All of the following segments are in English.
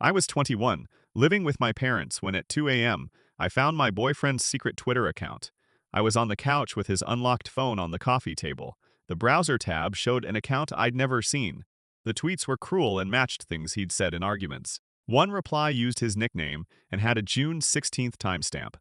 I was 21, living with my parents when at 2 a.m., I found my boyfriend's secret Twitter account. I was on the couch with his unlocked phone on the coffee table. The browser tab showed an account I'd never seen. The tweets were cruel and matched things he'd said in arguments. One reply used his nickname and had a June 16th timestamp.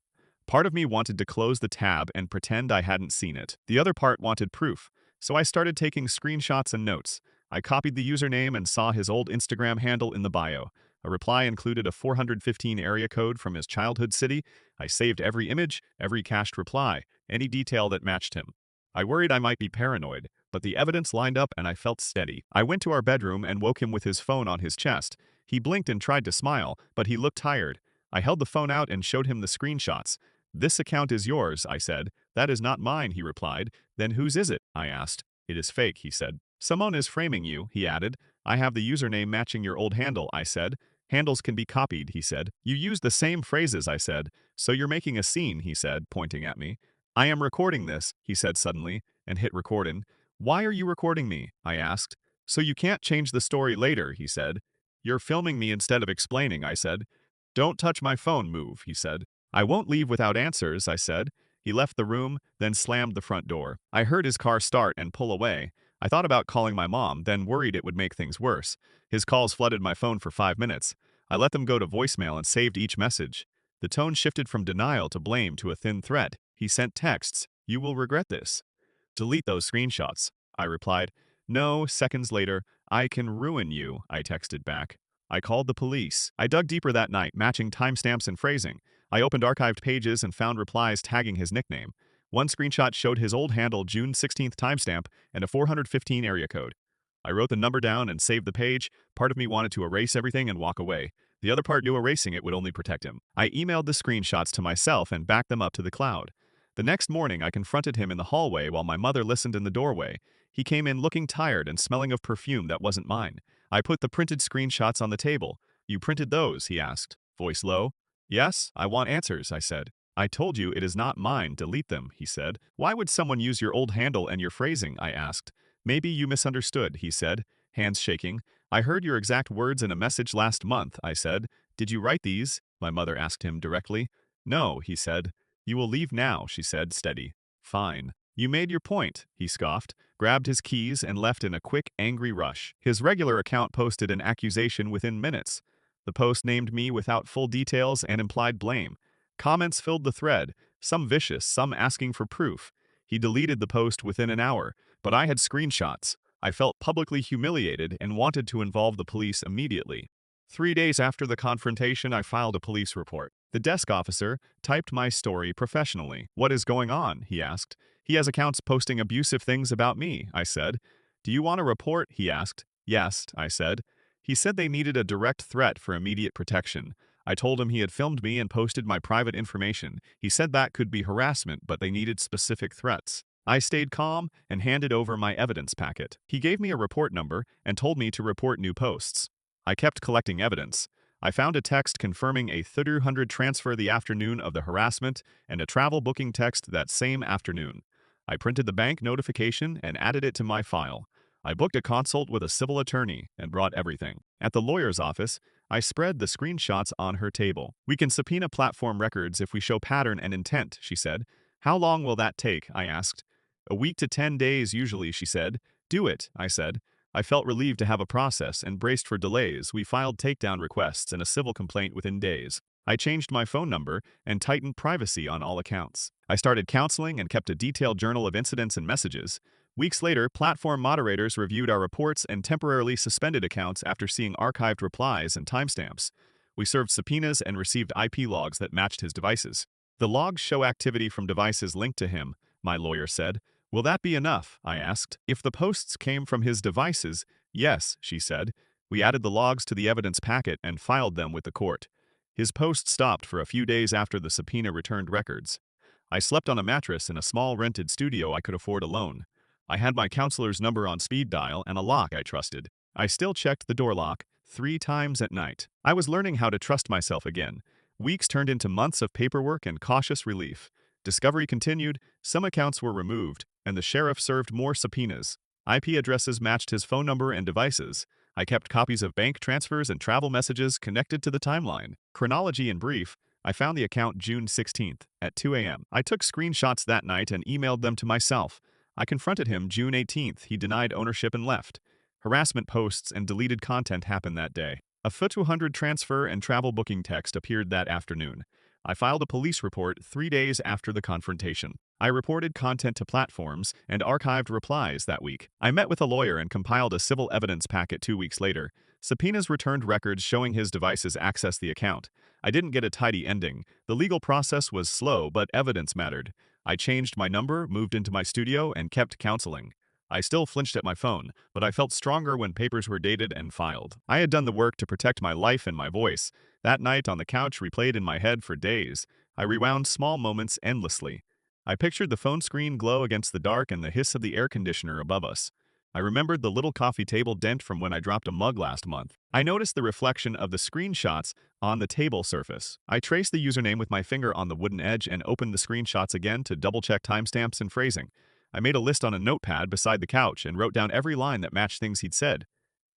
Part of me wanted to close the tab and pretend I hadn't seen it. The other part wanted proof, so I started taking screenshots and notes. I copied the username and saw his old Instagram handle in the bio. A reply included a 415 area code from his childhood city. I saved every image, every cached reply, any detail that matched him. I worried I might be paranoid, but the evidence lined up and I felt steady. I went to our bedroom and woke him with his phone on his chest. He blinked and tried to smile, but he looked tired. I held the phone out and showed him the screenshots. "This account is yours," I said. "That is not mine," he replied. "Then whose is it?" I asked. "It is fake," he said. "Someone is framing you," he added. "I have the username matching your old handle," I said. "Handles can be copied," he said. "You use the same phrases," I said. "So you're making a scene," he said, pointing at me. "I am recording this," he said suddenly, and hit recording. "Why are you recording me?" I asked. "So you can't change the story later," he said. "You're filming me instead of explaining," I said. "Don't touch my phone, move," he said. "I won't leave without answers," I said. He left the room, then slammed the front door. I heard his car start and pull away. I thought about calling my mom, then worried it would make things worse. His calls flooded my phone for 5 minutes. I let them go to voicemail and saved each message. The tone shifted from denial to blame to a thin threat. He sent texts. "You will regret this." "Delete those screenshots," I replied. "No," seconds later. "I can ruin you," I texted back. I called the police. I dug deeper that night, matching timestamps and phrasing. I opened archived pages and found replies tagging his nickname. One screenshot showed his old handle June 16th timestamp and a 415 area code. I wrote the number down and saved the page. Part of me wanted to erase everything and walk away. The other part knew erasing it would only protect him. I emailed the screenshots to myself and backed them up to the cloud. The next morning, I confronted him in the hallway while my mother listened in the doorway. He came in looking tired and smelling of perfume that wasn't mine. I put the printed screenshots on the table. "You printed those?" he asked, voice low. "Yes, I want answers," I said. "I told you it is not mine, delete them," he said. "Why would someone use your old handle and your phrasing?" I asked. "Maybe you misunderstood," he said, hands shaking. "I heard your exact words in a message last month," I said. "Did you write these?" My mother asked him directly. "No," he said. "You will leave now," she said, steady. "Fine." "You made your point," he scoffed, grabbed his keys, and left in a quick, angry rush. His regular account posted an accusation within minutes. The post named me without full details and implied blame. Comments filled the thread, some vicious, some asking for proof. He deleted the post within an hour, but I had screenshots. I felt publicly humiliated and wanted to involve the police immediately. 3 days after the confrontation, I filed a police report. The desk officer typed my story professionally. "What is going on?" he asked. "He has accounts posting abusive things about me," I said. "Do you want a report?" he asked. "Yes," I said. He said they needed a direct threat for immediate protection. I told him he had filmed me and posted my private information. He said that could be harassment, but they needed specific threats. I stayed calm and handed over my evidence packet. He gave me a report number and told me to report new posts. I kept collecting evidence. I found a text confirming a 300 transfer the afternoon of the harassment and a travel booking text that same afternoon. I printed the bank notification and added it to my file. I booked a consult with a civil attorney and brought everything. At the lawyer's office, I spread the screenshots on her table. "We can subpoena platform records if we show pattern and intent," she said. "How long will that take?" I asked. "A week to 10 days usually," she said. "Do it," I said. I felt relieved to have a process and braced for delays. We filed takedown requests and a civil complaint within days. I changed my phone number and tightened privacy on all accounts. I started counseling and kept a detailed journal of incidents and messages. Weeks later, platform moderators reviewed our reports and temporarily suspended accounts after seeing archived replies and timestamps. We served subpoenas and received IP logs that matched his devices. "The logs show activity from devices linked to him," my lawyer said. "Will that be enough?" I asked. "If the posts came from his devices, yes," she said. We added the logs to the evidence packet and filed them with the court. His post stopped for a few days after the subpoena returned records. I slept on a mattress in a small rented studio I could afford alone. I had my counselor's number on speed dial and a lock I trusted. I still checked the door lock 3 times at night. I was learning how to trust myself again. Weeks turned into months of paperwork and cautious relief. Discovery continued, some accounts were removed, and the sheriff served more subpoenas. IP addresses matched his phone number and devices. I kept copies of bank transfers and travel messages connected to the timeline. Chronology in brief, I found the account June 16th at 2 a.m. I took screenshots that night and emailed them to myself. I confronted him June 18th. He denied ownership and left. Harassment posts and deleted content happened that day. A FUT200 transfer and travel booking text appeared that afternoon. I filed a police report 3 days after the confrontation. I reported content to platforms and archived replies that week. I met with a lawyer and compiled a civil evidence packet 2 weeks later. Subpoenas returned records showing his devices accessed the account. I didn't get a tidy ending. The legal process was slow, but evidence mattered. I changed my number, moved into my studio, and kept counseling. I still flinched at my phone, but I felt stronger when papers were dated and filed. I had done the work to protect my life and my voice. That night on the couch replayed in my head for days. I rewound small moments endlessly. I pictured the phone screen glow against the dark and the hiss of the air conditioner above us. I remembered the little coffee table dent from when I dropped a mug last month. I noticed the reflection of the screenshots on the table surface. I traced the username with my finger on the wooden edge and opened the screenshots again to double-check timestamps and phrasing. I made a list on a notepad beside the couch and wrote down every line that matched things he'd said.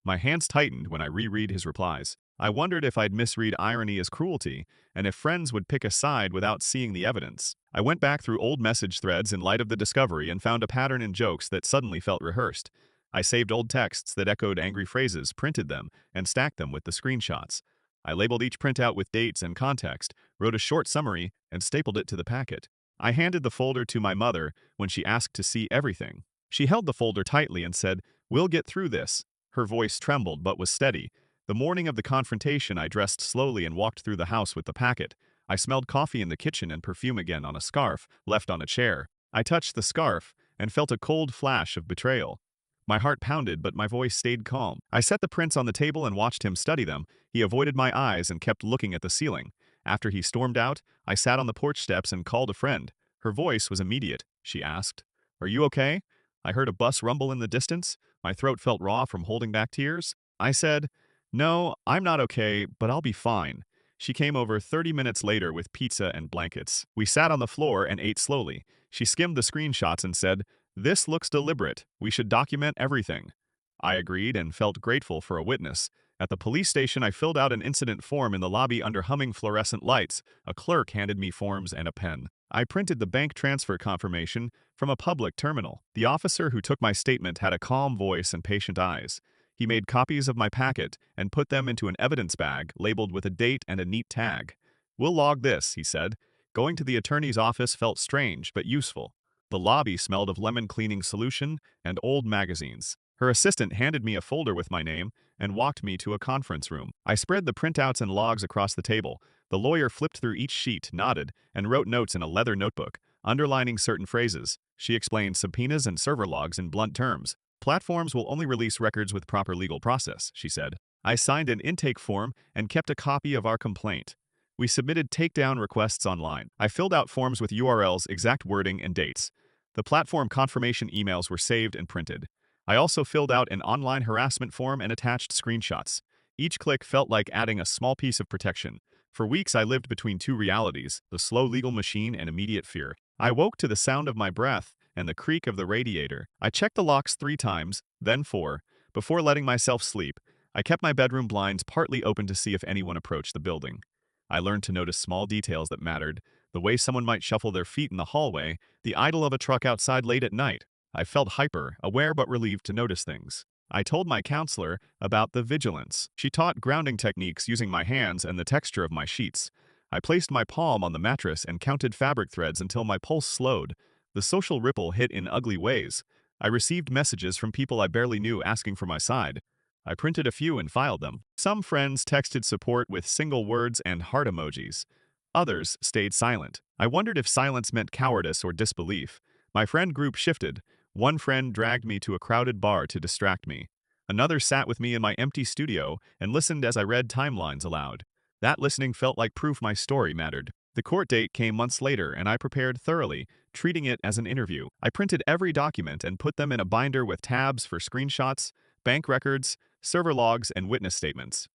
My hands tightened when I reread his replies. I wondered if I'd misread irony as cruelty, and if friends would pick a side without seeing the evidence. I went back through old message threads in light of the discovery and found a pattern in jokes that suddenly felt rehearsed. I saved old texts that echoed angry phrases, printed them, and stacked them with the screenshots. I labeled each printout with dates and context, wrote a short summary, and stapled it to the packet. I handed the folder to my mother when she asked to see everything. She held the folder tightly and said, "We'll get through this." Her voice trembled but was steady. The morning of the confrontation, I dressed slowly and walked through the house with the packet. I smelled coffee in the kitchen and perfume again on a scarf left on a chair. I touched the scarf and felt a cold flash of betrayal. My heart pounded, but my voice stayed calm. I set the prints on the table and watched him study them. He avoided my eyes and kept looking at the ceiling. After he stormed out, I sat on the porch steps and called a friend. Her voice was immediate. She asked, "Are you okay?" I heard a bus rumble in the distance. My throat felt raw from holding back tears. I said, "No, I'm not okay, but I'll be fine." She came over 30 minutes later with pizza and blankets. We sat on the floor and ate slowly. She skimmed the screenshots and said, "This looks deliberate. We should document everything." I agreed and felt grateful for a witness. At the police station, I filled out an incident form in the lobby under humming fluorescent lights. A clerk handed me forms and a pen. I printed the bank transfer confirmation from a public terminal. The officer who took my statement had a calm voice and patient eyes. He made copies of my packet and put them into an evidence bag labeled with a date and a neat tag. "We'll log this," he said. Going to the attorney's office felt strange but useful. The lobby smelled of lemon cleaning solution and old magazines. Her assistant handed me a folder with my name and walked me to a conference room. I spread the printouts and logs across the table. The lawyer flipped through each sheet, nodded, and wrote notes in a leather notebook, underlining certain phrases. She explained subpoenas and server logs in blunt terms. "Platforms will only release records with proper legal process," she said. I signed an intake form and kept a copy of our complaint. We submitted takedown requests online. I filled out forms with URLs, exact wording, and dates. The platform confirmation emails were saved and printed. I also filled out an online harassment form and attached screenshots. Each click felt like adding a small piece of protection. For weeks, I lived between two realities, the slow legal machine and immediate fear. I woke to the sound of my breath and the creak of the radiator. I checked the locks 3 times, then 4, before letting myself sleep. I kept my bedroom blinds partly open to see if anyone approached the building. I learned to notice small details that mattered, the way someone might shuffle their feet in the hallway, the idle of a truck outside late at night. I felt hyper, aware but relieved to notice things. I told my counselor about the vigilance. She taught grounding techniques using my hands and the texture of my sheets. I placed my palm on the mattress and counted fabric threads until my pulse slowed. The social ripple hit in ugly ways. I received messages from people I barely knew asking for my side. I printed a few and filed them. Some friends texted support with single words and heart emojis. Others stayed silent. I wondered if silence meant cowardice or disbelief. My friend group shifted. One friend dragged me to a crowded bar to distract me. Another sat with me in my empty studio and listened as I read timelines aloud. That listening felt like proof my story mattered. The court date came months later, and I prepared thoroughly, treating it as an interview. I printed every document and put them in a binder with tabs for screenshots, bank records, server logs, and witness statements.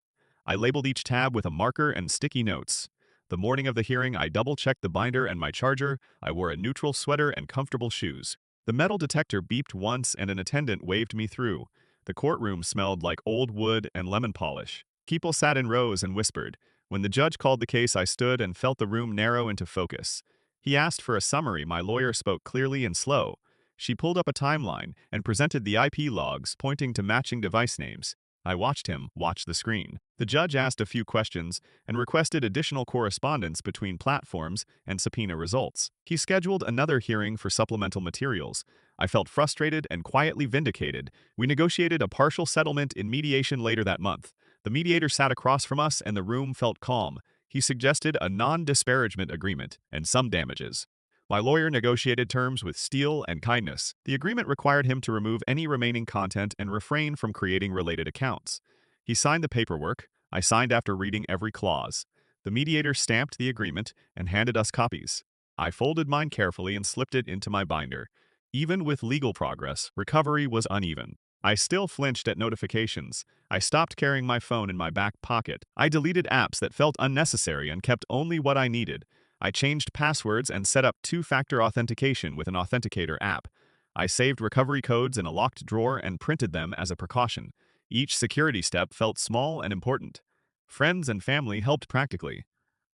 I labeled each tab with a marker and sticky notes. The morning of the hearing, I double-checked the binder and my charger. I wore a neutral sweater and comfortable shoes. The metal detector beeped once and an attendant waved me through. The courtroom smelled like old wood and lemon polish. People sat in rows and whispered. When the judge called the case, I stood and felt the room narrow into focus. He asked for a summary. My lawyer spoke clearly and slow. She pulled up a timeline and presented the IP logs, pointing to matching device names. I watched him watch the screen. The judge asked a few questions and requested additional correspondence between platforms and subpoena results. He scheduled another hearing for supplemental materials. I felt frustrated and quietly vindicated. We negotiated a partial settlement in mediation later that month. The mediator sat across from us and the room felt calm. He suggested a non-disparagement agreement and some damages. My lawyer negotiated terms with steel and kindness. The agreement required him to remove any remaining content and refrain from creating related accounts. He signed the paperwork. I signed after reading every clause. The mediator stamped the agreement and handed us copies. I folded mine carefully and slipped it into my binder. Even with legal progress, recovery was uneven. I still flinched at notifications. I stopped carrying my phone in my back pocket. I deleted apps that felt unnecessary and kept only what I needed. I changed passwords and set up two-factor authentication with an authenticator app. I saved recovery codes in a locked drawer and printed them as a precaution. Each security step felt small and important. Friends and family helped practically.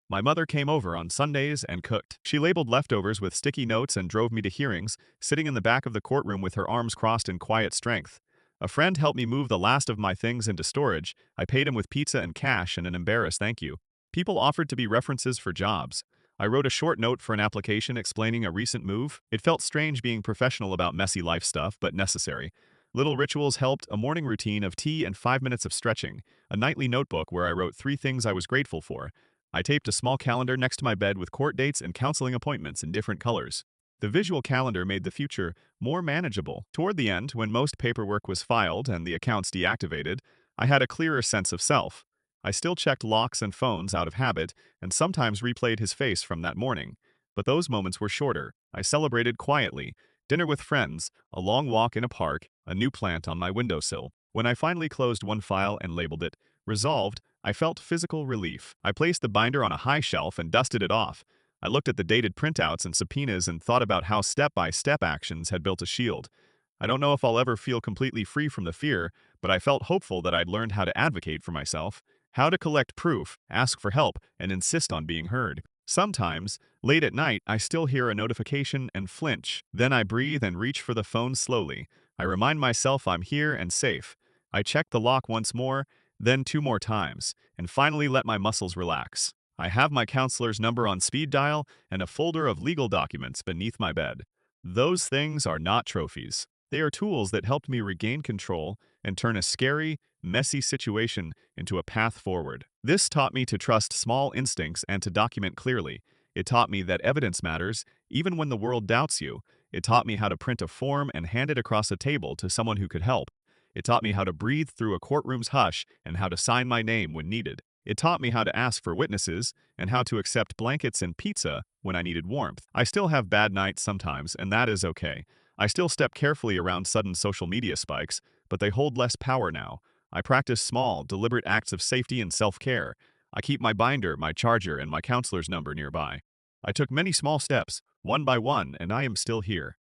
My mother came over on Sundays and cooked. She labeled leftovers with sticky notes and drove me to hearings, sitting in the back of the courtroom with her arms crossed in quiet strength. A friend helped me move the last of my things into storage. I paid him with pizza and cash and an embarrassed thank you. People offered to be references for jobs. I wrote a short note for an application explaining a recent move. It felt strange being professional about messy life stuff, but necessary. Little rituals helped, a morning routine of tea and 5 minutes of stretching, a nightly notebook where I wrote 3 things I was grateful for. I taped a small calendar next to my bed with court dates and counseling appointments in different colors. The visual calendar made the future more manageable. Toward the end, when most paperwork was filed and the accounts deactivated, I had a clearer sense of self. I still checked locks and phones out of habit and sometimes replayed his face from that morning. But those moments were shorter. I celebrated quietly. Dinner with friends, a long walk in a park, a new plant on my windowsill. When I finally closed one file and labeled it resolved, I felt physical relief. I placed the binder on a high shelf and dusted it off. I looked at the dated printouts and subpoenas and thought about how step-by-step actions had built a shield. I don't know if I'll ever feel completely free from the fear, but I felt hopeful that I'd learned how to advocate for myself, how to collect proof, ask for help, and insist on being heard. Sometimes, late at night, I still hear a notification and flinch. Then I breathe and reach for the phone slowly. I remind myself I'm here and safe. I check the lock once more, then 2 more times, and finally let my muscles relax. I have my counselor's number on speed dial and a folder of legal documents beneath my bed. Those things are not trophies. They are tools that helped me regain control and turn a scary, messy situation into a path forward. This taught me to trust small instincts and to document clearly. It taught me that evidence matters, even when the world doubts you. It taught me how to print a form and hand it across a table to someone who could help. It taught me how to breathe through a courtroom's hush and how to sign my name when needed. It taught me how to ask for witnesses and how to accept blankets and pizza when I needed warmth. I still have bad nights sometimes, and that is okay. I still step carefully around sudden social media spikes, but they hold less power now. I practice small, deliberate acts of safety and self-care. I keep my binder, my charger, and my counselor's number nearby. I took many small steps, one by one, and I am still here.